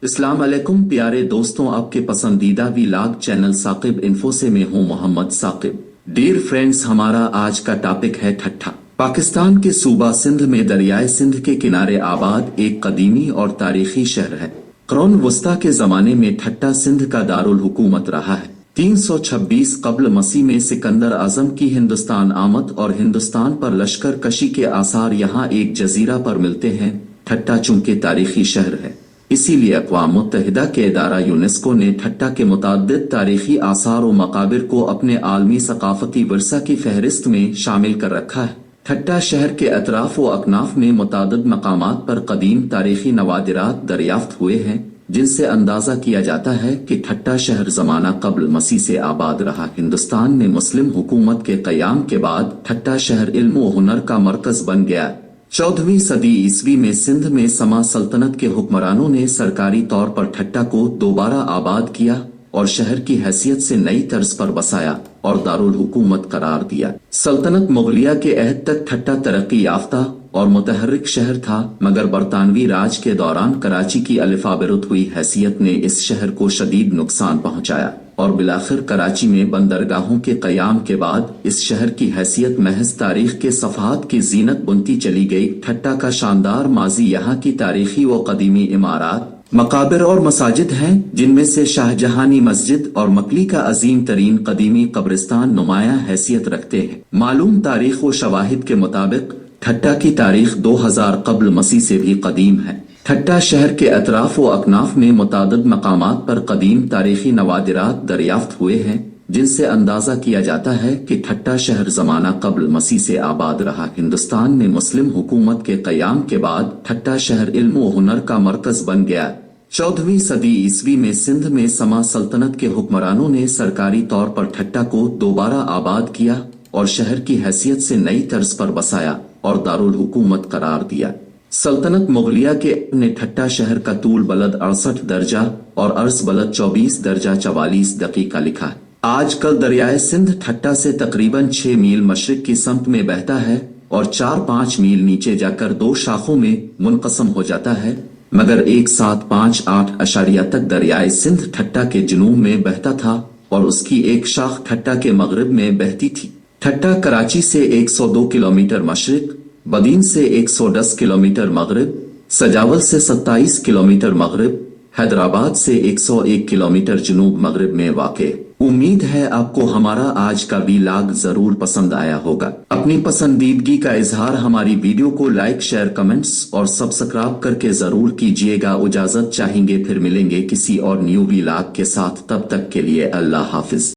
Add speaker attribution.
Speaker 1: अस्सलाम वालेकुम प्यारे दोस्तों, आपके पसंदीदा वीलॉग चैनल साकिब इन्फो से मैं हूं मोहम्मद साकिब। डियर फ्रेंड्स, हमारा आज का टॉपिक है ठट्ठा। पाकिस्तान के सूबा सिंध में दरियाए सिंध के किनारे आबाद एक कदीमी और तारीखी शहर है। क़ुर्न वस्ता के जमाने में ठट्ठा सिंध का दारुल हुकूमत रहा है। 326 कब्ल मसीह में सिकंदर आजम की हिंदुस्तान आमद और हिंदुस्तान पर लश्कर कशी के आसार यहाँ एक जजीरा पर मिलते हैं। ठट्ठा चूंकि तारीखी शहर है, इसीलिए अक़वाम मुत्तहिदा के इदारा यूनेस्को ने ठट्ठा के मुताद्दिद तारीखी आसार और मकाबिर को अपने आलमी सकाफती विरसा की फहरिस्त में शामिल कर रखा है। ठट्ठा शहर के अतराफ व अकनाफ में मुताद्दिद मकामात पर कदीम तारीखी नवादिरात दरियाफ्त हुए हैं, जिनसे अंदाजा किया जाता है कि ठट्ठा शहर जमाना कब्ल मसीह से आबाद रहा। हिंदुस्तान में मुस्लिम हुकूमत के क़याम के बाद ठट्ठा शहर इल्म व हुनर का मरकज बन गया। 14वीं सदी ईस्वी में सिंध में समा सल्तनत के हुक्मरानों ने सरकारी तौर पर ठट्ठा को दोबारा आबाद किया और शहर की हैसियत से नई तर्ज पर बसाया और दारुल हुकूमत करार दिया। सल्तनत मुगलिया के अहद तक ठट्ठा तरक्की याफ्ता और मुतहर्रिक शहर था, मगर बरतानवी राज के दौरान कराची की अलिफाबिरुत हुई हैसियत ने इस शहर को शदीद नुकसान पहुंचाया और बिलाखिर कराची में बंदरगाहों के कयाम के बाद इस शहर की हैसियत महज तारीख के सफ़हात की जीनत बुनती चली गई। ठट्ठा का शानदार माजी यहाँ की तारीखी व कदीमी इमारत, मकाबिर और मसाजिद हैं, जिनमें से शाहजहानी मस्जिद और मकली का अजीम तरीन कदीमी कब्रिस्तान नुमाया हैसियत रखते हैं। मालूम तारीख व शवाहिद के मुताबिक ठट्ठा की तारीख 2000 कब्ल मसीह से भी कदीम है। ठट्ठा शहर के अतराफ व अकनाफ में मुतादिद मकामात पर कदीम तारीखी नवादिरात दरियाफ्त हुए हैं, जिनसे अंदाजा किया जाता है कि ठट्ठा शहर जमाना कब्ल मसीह से आबाद रहा। हिंदुस्तान में मुस्लिम हुकूमत के क़याम के बाद ठट्ठा शहर इल्म व हुनर का मरकज बन गया। 14वीं सदी ईस्वी में सिंध में समा सल्तनत के हुक्मरानों ने सरकारी तौर पर ठट्ठा को दोबारा आबाद किया और शहर की हैसियत से नई तर्ज पर बसाया और दारुल हुकूमत करार दिया। सल्तनत मुगलिया के ने ठट्ठा शहर का तूल बलद 68 दर्जा और अर्ज बलद 24 दर्जा 44 दकीका लिखा है। आजकल दरियाए सिंध ठट्ठा से तकरीबन 6 मील मशरिक की समत में बहता है और 4-5 मील नीचे जाकर 2 शाखों में मुनक़सम हो जाता है, मगर 1758 अशारिया तक दरियाए सिंध ठट्ठा के जुनूब में बहता था और उसकी एक शाख ठट्ठा के मगरिब में बहती थी। ठट्ठा कराची से 102 किलोमीटर मशरिक, बदीन से 110 किलोमीटर मगरिब, सजावल से 27 किलोमीटर मगरिब, हैदराबाद से 101 किलोमीटर जुनूब मगरिब में वाक़े। उम्मीद है आपको हमारा आज का वीलॉग जरूर पसंद आया होगा। अपनी पसंदीदगी का इजहार हमारी वीडियो को लाइक, शेयर, कमेंट्स और सब्सक्राइब करके जरूर कीजिएगा। इजाजत चाहेंगे, फिर मिलेंगे किसी और न्यू वीलॉग के साथ। तब तक के लिए अल्लाह हाफिज।